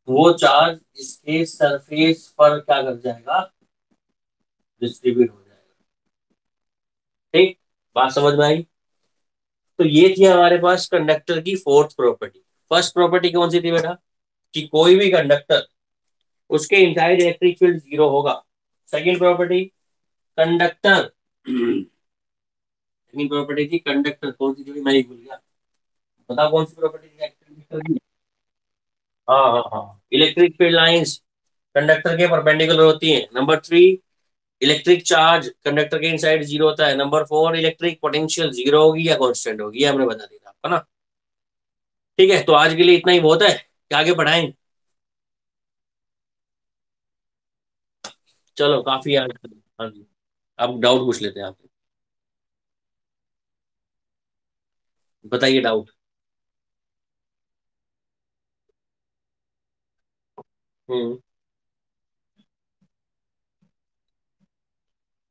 वो चार्ज इसके सरफेस पर क्या कर जाएगा, डिस्ट्रीब्यूट हो जाएगा। ठीक, बात समझ में आई। तो ये थी हमारे पास कंडक्टर की फोर्थ प्रॉपर्टी। फर्स्ट प्रॉपर्टी कौन सी थी बेटा, कि कोई भी कंडक्टर उसके इंसाइड इलेक्ट्रिक फील्ड जीरो होगा। Second property, conductor second property थी कंडक्टर, कौन सी थी मैं ही भूल गया, बताओ कौन सी प्रॉपर्टी थी कंडक्टर की। हाँ हाँ हाँ, इलेक्ट्रिक फील्ड लाइंस कंडक्टर के परपेंडिकुलर होती हैं। Number three, electric charge conductor के इनसाइड जीरो होता है। Number four, electric potential zero होगी या कांस्टेंट होगी, ये हमने बता दिया आपको ना। ठीक है, तो आज के लिए इतना ही बहुत है, क्या आगे बढ़ाएं। चलो काफी याद। हाँ जी, अब डाउट पूछ लेते हैं आपसे। बताइए डाउट। हम्म।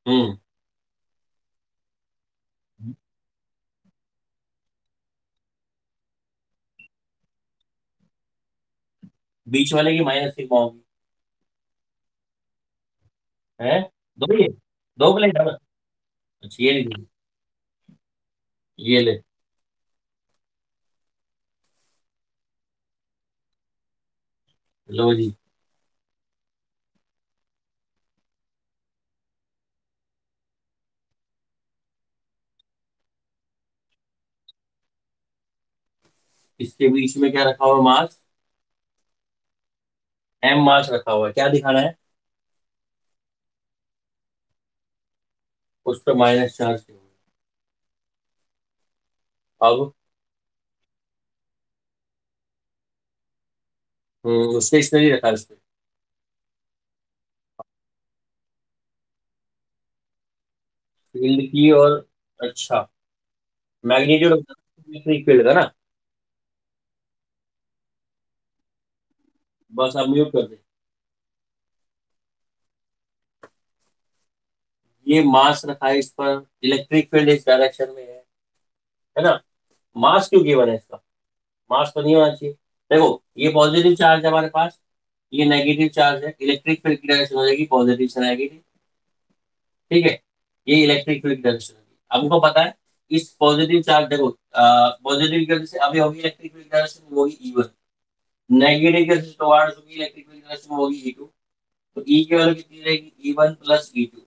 हम्म। बीच वाले की माइनस सिग्मा होगी। है, दो ये, दो प्लेट है ना। अच्छा ये ले, ये ले। लो जी। इसके बीच में क्या रखा हुआ है, मास, एम मास रखा हुआ है, क्या दिखाना है, उस पर माइनस चार्ज क्यों है? अब स्टेशनरी रखा है उस पर। फील्ड की और, अच्छा, मैग्नीट्यूड इलेक्ट्रिक फील्ड का ना। बस आप म्यूट कर दे। ये मास रखा है इस पर, इलेक्ट्रिक फील्ड इस डायरेक्शन में है ना। मास क्यों गिवन है इसका, मास तो नहीं होना चाहिए। देखो ये पॉजिटिव चार्ज है हमारे पास, ये नेगेटिव चार्ज है, इलेक्ट्रिक फील्ड की डायरेक्शन हो जाएगी पॉजिटिव से नेगेटिव। ठीक है, ये इलेक्ट्रिक फील्ड की डायरेक्शन होगी। अब हमको पता है इस पॉजिटिव चार्ज, देखो पॉजिटिव की वजह से अभी होगी इलेक्ट्रिक फील्ड की डायरेक्शन होगी E1, नेगेटिव की वजह से टुवर्ड्स होगी इलेक्ट्रिक फील्ड की डायरेक्शन होगी E2। तो E की वैल्यू कितनी रहेगी, E1 प्लस E2,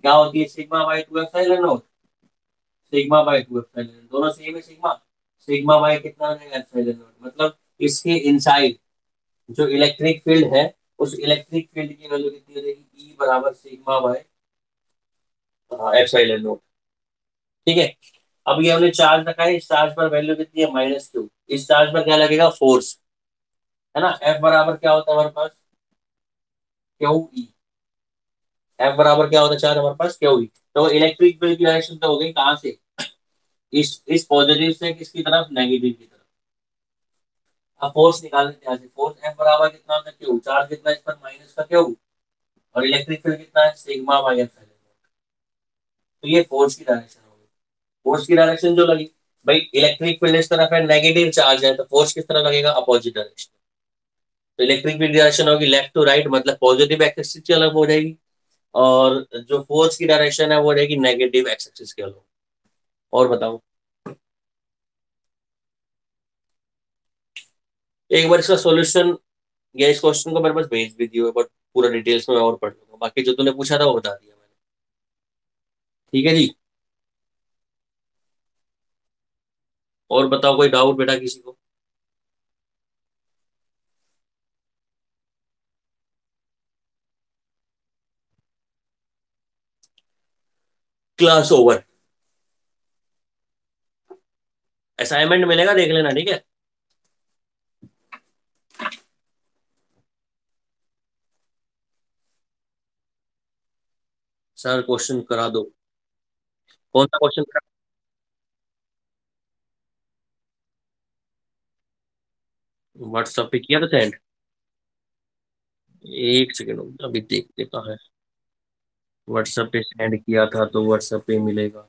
क्या होती है, sigma by two epsilon not. Sigma by two epsilon, दोनों सेम है सिग्मा। सिग्मा बाई कितना हो जाएगा, एप्सिलॉन नॉट। मतलब इसके इनसाइड जो इलेक्ट्रिक फील्ड है, उस इलेक्ट्रिक फील्ड की वैल्यू कितनी हो जाएगी, ई बराबर सिग्मा बाय हाँ, एप्सिलॉन नोट। ठीक है। अब ये हमने चार्ज रखा है, इस चार्ज पर वैल्यू कितनी है, -Q। इस चार्ज पर क्या लगेगा, फोर्स, है ना। F बराबर क्या होता है हमारे पास, QE। F बराबर क्या होता है चार्ज हमारे पास, QE। तो इलेक्ट्रिक फील्ड की डायरेक्शन तो हो गई कहाँ से, इस पॉजिटिव से किसकी तरफ, नेगेटिव की तरफ। अब फोर्स निकाल लेते हैं यहाँ से। फोर्स F बराबर कितना होता है, Q, चार्ज कितना है इस पर, माइनस का Q, और इलेक्ट्रिक फील्ड कितना है, सिग्मा बाई एप्सिलॉन। तो ये फोर्स की डायरेक्शन होगी। फोर्स की डायरेक्शन जो लगी, भाई इलेक्ट्रिक फील्ड इस तरफ है, नेगेटिव चार्ज है, तो फोर्स किस तरफ लगेगा, अपोजिट डायरेक्शन। तो इलेक्ट्रिक फील्ड डायरेक्शन होगी लेफ्ट टू राइट, मतलब पॉजिटिव एक्स एक्सिस की अलग हो जाएगी, और जो फोर्स की डायरेक्शन है वो रहेगी नेगेटिव एक्स एक्सिस के अलग। और बताओ, एक बार इसका सॉल्यूशन या इस क्वेश्चन को मेरे पास भेज भी दियो, बट पूरा डिटेल्स में और पढ़ लूंगा, बाकी जो तूने पूछा था वो बता दिया मैंने। ठीक है जी। और बताओ, कोई डाउट बेटा किसी को। Class over. असाइनमेंट मिलेगा, देख लेना, ठीक है। सर क्वेश्चन करा दो। कौन सा क्वेश्चन करा। व्हाट्सएप पे किया था सेंड। एक सेकेंड अभी देखते कहाँ है। व्हाट्सएप पे सेंड किया था तो व्हाट्सएप पे मिलेगा।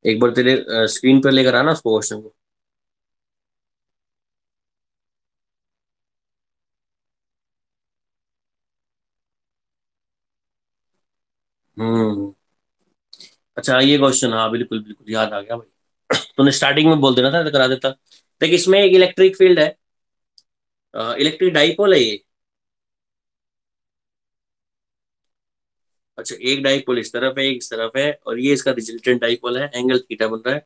एक बार तेरे स्क्रीन पर लेकर आना उसको, क्वेश्चन को। हम्म। अच्छा ये क्वेश्चन, हाँ बिल्कुल बिल्कुल याद आ गया भाई। तूने स्टार्टिंग में बोल देना था तो करा देता। देख इसमें एक इलेक्ट्रिक फील्ड है, इलेक्ट्रिक डाइपोल है ये। अच्छा, एक डाइपोल इस तरफ है, एक इस तरफ है, और ये इसका रिजल्टेंट डाइपोल है, एंगल थीटा बन रहा है।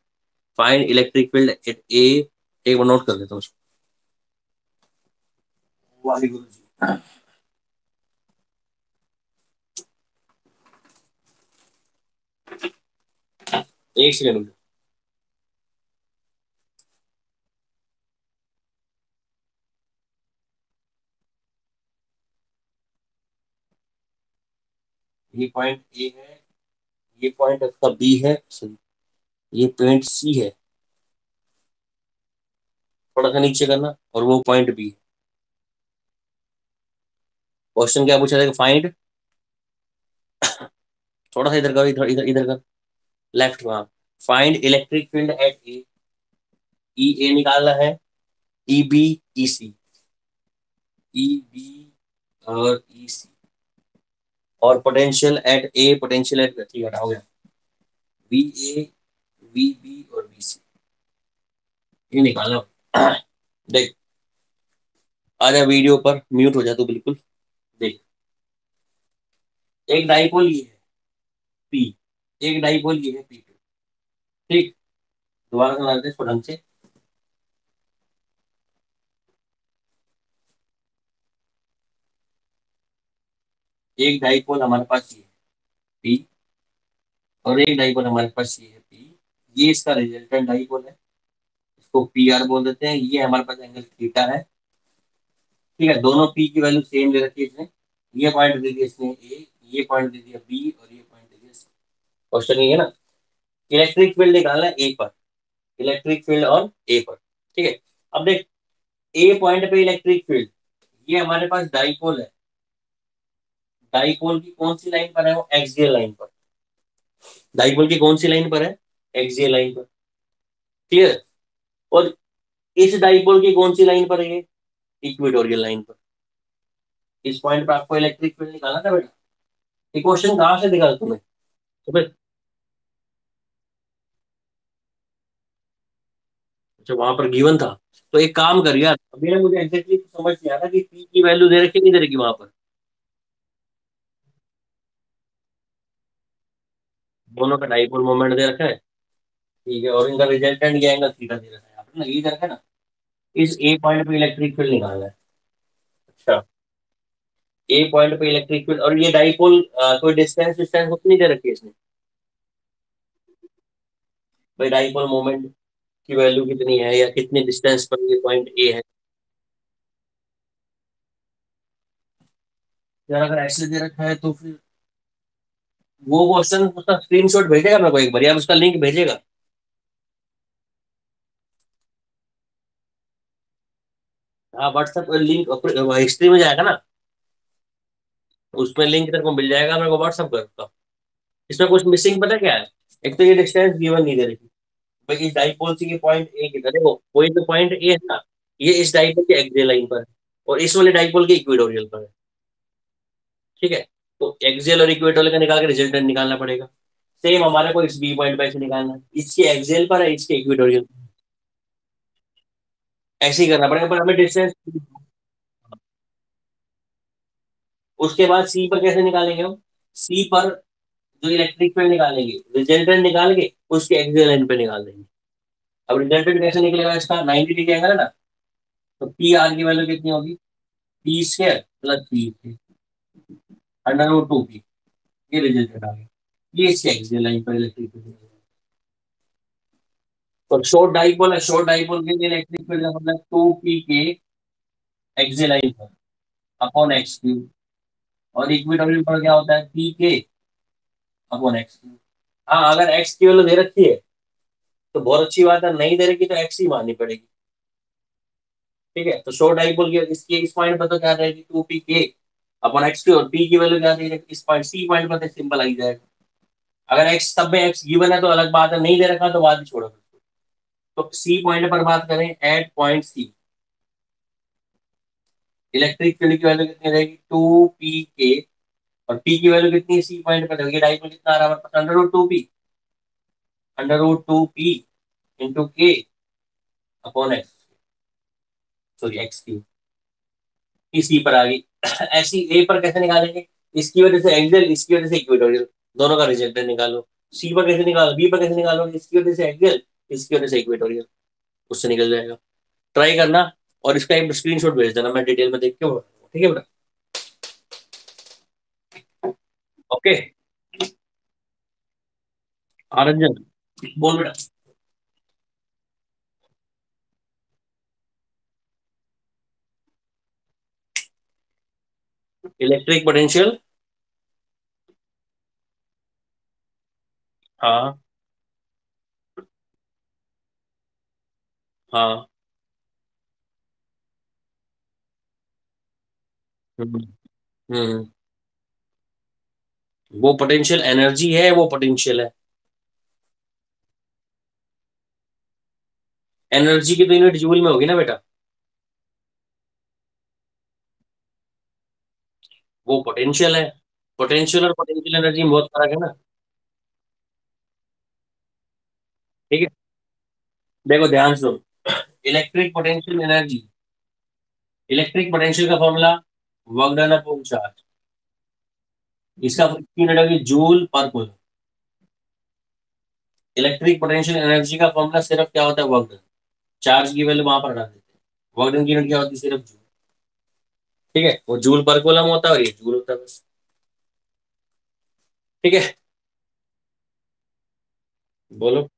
फाइंड इलेक्ट्रिक फील्ड एट ए। एक बार नोट कर देता हूँ उसको। वाहिगुरु जी। एक सेकंड। ये पॉइंट ए है, ये पॉइंट आपका बी है, सॉरी, ये पॉइंट सी है। थोड़ा सा नीचे करना, और वो पॉइंट बी है। क्वेश्चन क्या पूछा था, फाइंड, थोड़ा सा इधर का, इधर इधर इधर का, लेफ्ट वहां। फाइंड इलेक्ट्रिक फील्ड एट ए। ई ए निकालना है, ई बी, ई सी, ई बी और ई सी, और potential at A, potential at, ठीक है हो गया, वी ए, वी बी और वी सी, ये निकालना। देख, आजा वीडियो पर म्यूट हो जा तू बिल्कुल। देख, एक डाइपोल ये है पी, एक डाइपोल ये है पी टू। ठीक, दोबारा सुना देते हैं इसको ढंग से। एक डाइपोल हमारे पास ये है पी, और एक डाइपोल हमारे पास ये है पी। ये इसका रिजल्टेंट डाइपोल है, इसको पी आर बोल देते हैं। ये हमारे पास एंगल थीटा है। ठीक है, दोनों पी की वैल्यू सेम ले रखी है इसने। ये पॉइंट दे दिया इसने ए, ये पॉइंट दे दिया बी, और ये पॉइंट दे दिया सी। क्वेश्चन ये है ना, इलेक्ट्रिक फील्ड निकालना है ए पर, इलेक्ट्रिक फील्ड ऑन ए पर। ठीक है। अब देख, ए पॉइंट पे इलेक्ट्रिक फील्ड, ये हमारे पास डाइपोल है। डाइपोल की कौन सी लाइन पर है, वो एक्सियल लाइन पर। डाइपोल की कौन सी लाइन पर है, एक्सियल लाइन पर। क्लियर। और इस डाइपोल की कौन सी लाइन पर है ये, इक्वेटोरियल लाइन पर। इस पॉइंट पर आपको इलेक्ट्रिक फील्ड निकालना था बेटा। ये क्वेश्चन कहाँ से दिखा तुम्हें, तो फिर, अच्छा वहां पर गिवन था। तो एक काम कर यार, अभी ना मुझे एग्जैक्टली समझ नहीं आ रहा कि पी की वैल्यू दे रखी है, नहीं दे रखी वहां पर। दोनों का डाइपोल मोमेंट दे रखा है। ठीक है, और इनका रिजल्टेंट ये एंगल थीटा दे रखा है। रखना, इधर रखा ना, इस ए पॉइंट पे इलेक्ट्रिक फील्ड निकालना है। अच्छा, ए पॉइंट पे इलेक्ट्रिक फील्ड, और ये डाइपोल कोई डिस्टेंस डिस्टेंस उतनी दे रखी है इसने, भाई डाइपोल मोमेंट की वैल्यू कितनी है या कितने डिस्टेंस पर ये पॉइंट ए है। यार अगर ऐसे दे रखा है तो फिर वो क्वेश्चन उसका स्क्रीनशॉट भेजेगा मेरे को एक बार, या उसका लिंक भेजेगा। हाँ व्हाट्सएप लिंक हिस्ट्री में जाएगा ना, उसमें लिंक तेरे को मिल जाएगा, मेरे को व्हाट्सएप कर उसका। इसमें कुछ मिसिंग पता क्या है, एक तो ये डिस्टेंस गिवन नहीं दे रही, भाई इस डाइपोल से ये पॉइंट ए किधर है, देखो कोई तो पॉइंट ए है ना, ये इस डाइपोल के एक्सियल लाइन पर है और इस वाले डाइपोल के इक्वेटोरियल पर है। ठीक है, तो एक्सियल और इक्वेटोरियल का निकाल के रिजल्टेंट निकालना पड़ेगा। सेम हमारे को इस बी पॉइंट पर ऐसे निकालना है, इसके एक्सियल पर है, इसके इक्वेटोरियल, ऐसे ही करना पड़ेगा, पर हमें डिस्टेंस। उसके बाद सी पर कैसे निकालेंगे हम, सी पर जो इलेक्ट्रिक फील्ड निकालेंगे, रिजल्टेंट निकाल के उसके एक्सियल लाइन पे निकाल देंगे। अब रिजल्टेंट कैसे निकलेगा इसका, 90 डिग्री एंगल है ना, तो पी आर की वैल्यू कितनी होगी, P square plus P under root two P, ये रिजल्टेंट आ गया। ये इसके एक्सियल लाइन पर इलेक्ट्रिक फील्ड। तो शॉर्ट डाइपोल है, शॉर्ट डाइपोल के लिए इलेक्ट्रिक फील्ड का मतलब टू पी के एक्सियल लाइन पर अपॉन एक्स क्यूब, और इक्वेटोरियल पर क्या होता है, पी के अपॉन एक्स क्यूब। हाँ अगर एक्स की वैल्यू दे रखी है तो बहुत अच्छी बात है, नहीं दे रखी तो एक्स ही माननी पड़ेगी। ठीक है, तो शॉर्ट डाइपोल की इसकी इस पॉइंट पर तो क्या रहेगी, टू पी के अपॉन एक्स क्यूब, और पी की वैल्यू क्या दे रखी इस पॉइंट सी पॉइंट पर, तो सिंपल आ ही जाएगा। अगर एक्स तब में एक्स गिवन है तो अलग बात है, नहीं दे रखा तो बात ही छोड़ो। तो सी पॉइंट पर बात करें, at point C electric field की वैल्यू कितनी रहेगी, टू पी के, और पी की वैल्यू कितनी है सी पॉइंट पर, ये डाइपोल कितना आ रहा है हमारे पास, under root two P, under root two P into K upon X, sorry X cube, इसी पर आ गई। ऐसी ए पर कैसे निकालेंगे, इसकी वजह से एक्सियल, इसकी वजह से इक्वेटोरियल, दोनों का रिजल्टेंट निकालो। सी पर कैसे निकालो, बी पर कैसे निकालो, इसकी वजह से एक्सियल, इसकी वजह से इक्वेटोरियल, उससे निकल जाएगा। ट्राई करना, और इसका एक स्क्रीनशॉट भेज देना, मैं डिटेल में देख के बताऊंगा, ठीक है बेटा। ओके, आरंजन बोल बेटा। इलेक्ट्रिक पोटेंशियल, हाँ हाँ, हम्म हम्म, वो पोटेंशियल एनर्जी है, वो पोटेंशियल है। एनर्जी की तो यूनिट जूल में होगी ना बेटा, वो पोटेंशियल है। पोटेंशियल और पोटेंशियल एनर्जी में बहुत फर्क है ना। ठीक है, देखो ध्यान से, electric potential energy, electric potential का formula work done upon charge, इसका यूनिट होगी joule per coulomb. Electric potential energy का फॉर्मूला सिर्फ क्या होता है, वर्क डन, चार्ज की वैल्यू वहां पर हटा देते हैं, वर्क डन की यूनिट क्या होती है, सिर्फ जूल। ठीक है, वो जूल पर कूलम होता है और ये जूल होता है बस। ठीक है, बोलो।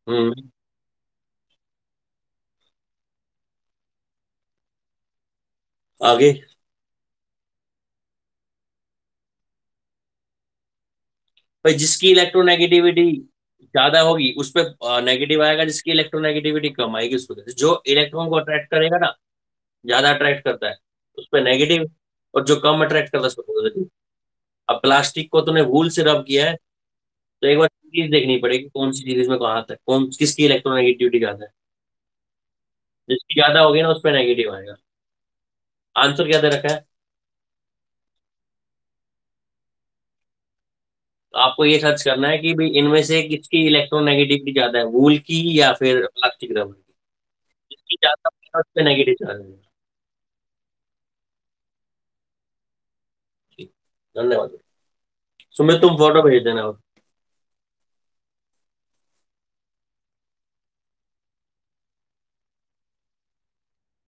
हम्म, आगे, भाई जिसकी इलेक्ट्रोनेगेटिविटी ज्यादा होगी उस पर नेगेटिव आएगा, जिसकी इलेक्ट्रोनेगेटिविटी कम आएगी उस पर, जो इलेक्ट्रॉन को अट्रैक्ट करेगा ना, ज्यादा अट्रैक्ट करता है उस पर नेगेटिव, और जो कम अट्रैक्ट करता है उस पर पॉजिटिव। अब प्लास्टिक को तूने भूल से रब किया है, तो एक बार चीज देखनी पड़ेगी कौन सी चीज में कहाँ तक, कौन किसकी इलेक्ट्रोनेगेटिविटी ज्यादा है, जिसकी ज्यादा होगी ना उस पर नेगेटिव आएगा। आंसर क्या दे रखा है, तो आपको ये सर्च करना है कि भाई इनमें से किसकी इलेक्ट्रोनेगेटिविटी ज्यादा है, वूल की या फिर प्लास्टिक रबर की, जिसकी ज्यादा होगी ना उस पर नेगेटिव चार्ज है। ठीक, धन्यवाद। सुमित तुम फोटो भेज देना।